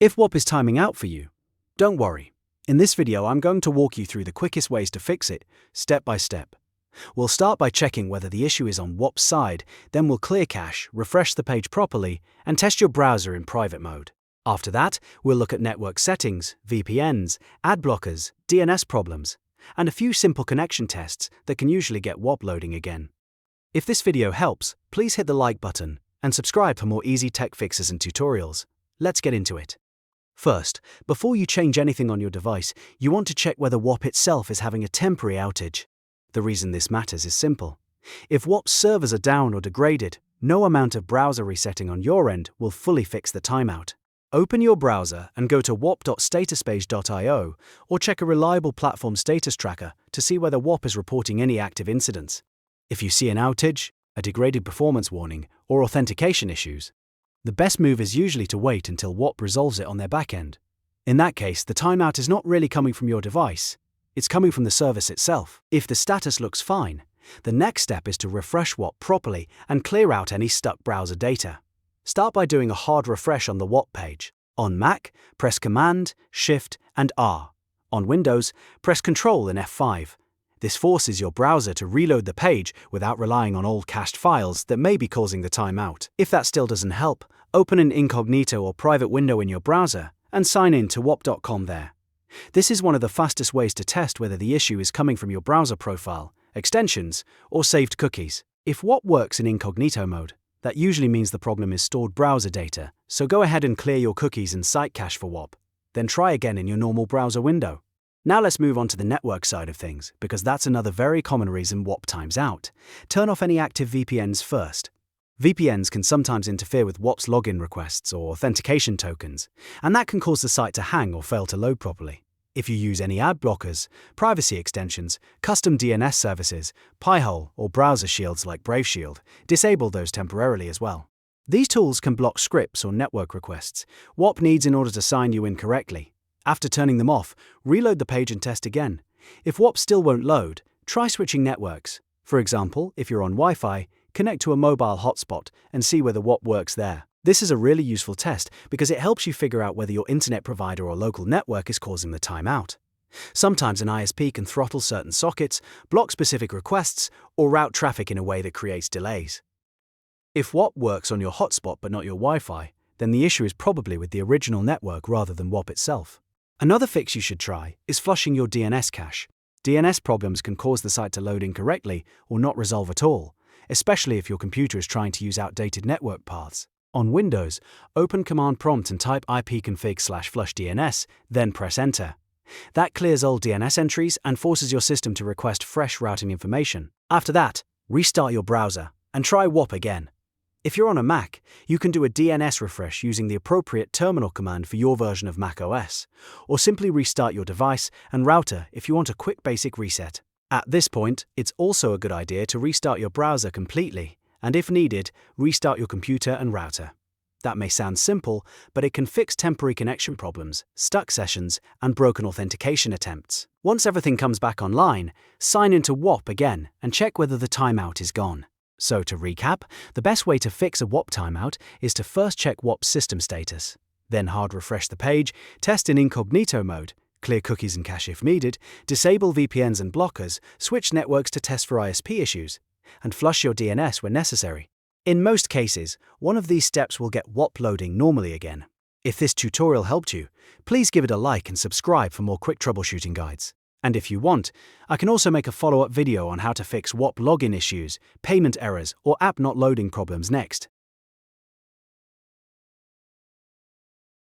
If Whop is timing out for you, don't worry. In this video, I'm going to walk you through the quickest ways to fix it, step by step. We'll start by checking whether the issue is on Whop's side, then we'll clear cache, refresh the page properly, and test your browser in private mode. After that, we'll look at network settings, VPNs, ad blockers, DNS problems, and a few simple connection tests that can usually get Whop loading again. If this video helps, please hit the like button and subscribe for more easy tech fixes and tutorials. Let's get into it. First, before you change anything on your device, you want to check whether Whop itself is having a temporary outage. The reason this matters is simple. If Whop's servers are down or degraded, no amount of browser resetting on your end will fully fix the timeout. Open your browser and go to whop.statuspage.io or check a reliable platform status tracker to see whether Whop is reporting any active incidents. If you see an outage, a degraded performance warning, or authentication issues, the best move is usually to wait until Whop resolves it on their backend. In that case, the timeout is not really coming from your device, it's coming from the service itself. If the status looks fine, the next step is to refresh Whop properly and clear out any stuck browser data. Start by doing a hard refresh on the Whop page. On Mac, press Command, Shift, and R. On Windows, press Ctrl and F5. This forces your browser to reload the page without relying on old cached files that may be causing the timeout. If that still doesn't help, open an incognito or private window in your browser and sign in to whop.com there. This is one of the fastest ways to test whether the issue is coming from your browser profile, extensions, or saved cookies. If Whop works in incognito mode, that usually means the problem is stored browser data, so go ahead and clear your cookies and site cache for Whop. Then try again in your normal browser window. Now let's move on to the network side of things, because that's another very common reason Whop times out. Turn off any active VPNs first. VPNs can sometimes interfere with Whop's login requests or authentication tokens, and that can cause the site to hang or fail to load properly. If you use any ad blockers, privacy extensions, custom DNS services, Pi-hole, or browser shields like Brave Shield, disable those temporarily as well. These tools can block scripts or network requests Whop needs in order to sign you in correctly. After turning them off, reload the page and test again. If Whop still won't load, try switching networks. For example, if you're on Wi-Fi, connect to a mobile hotspot and see whether Whop works there. This is a really useful test because it helps you figure out whether your internet provider or local network is causing the timeout. Sometimes an ISP can throttle certain sockets, block specific requests, or route traffic in a way that creates delays. If Whop works on your hotspot but not your Wi-Fi, then the issue is probably with the original network rather than Whop itself. Another fix you should try is flushing your DNS cache. DNS problems can cause the site to load incorrectly or not resolve at all, especially if your computer is trying to use outdated network paths. On Windows, open Command Prompt and type ipconfig/flushdns, then press Enter. That clears old DNS entries and forces your system to request fresh routing information. After that, restart your browser and try Whop again. If you're on a Mac, you can do a DNS refresh using the appropriate terminal command for your version of Mac OS, or simply restart your device and router if you want a quick basic reset. At this point, it's also a good idea to restart your browser completely, and if needed, restart your computer and router. That may sound simple, but it can fix temporary connection problems, stuck sessions, and broken authentication attempts. Once everything comes back online, sign into Whop again and check whether the timeout is gone. So to recap, the best way to fix a Whop timeout is to first check Whop's system status, then hard refresh the page, test in incognito mode, clear cookies and cache if needed, disable VPNs and blockers, switch networks to test for ISP issues, and flush your DNS when necessary. In most cases, one of these steps will get Whop loading normally again. If this tutorial helped you, please give it a like and subscribe for more quick troubleshooting guides. And if you want, I can also make a follow-up video on how to fix Whop login issues, payment errors, or app not loading problems next.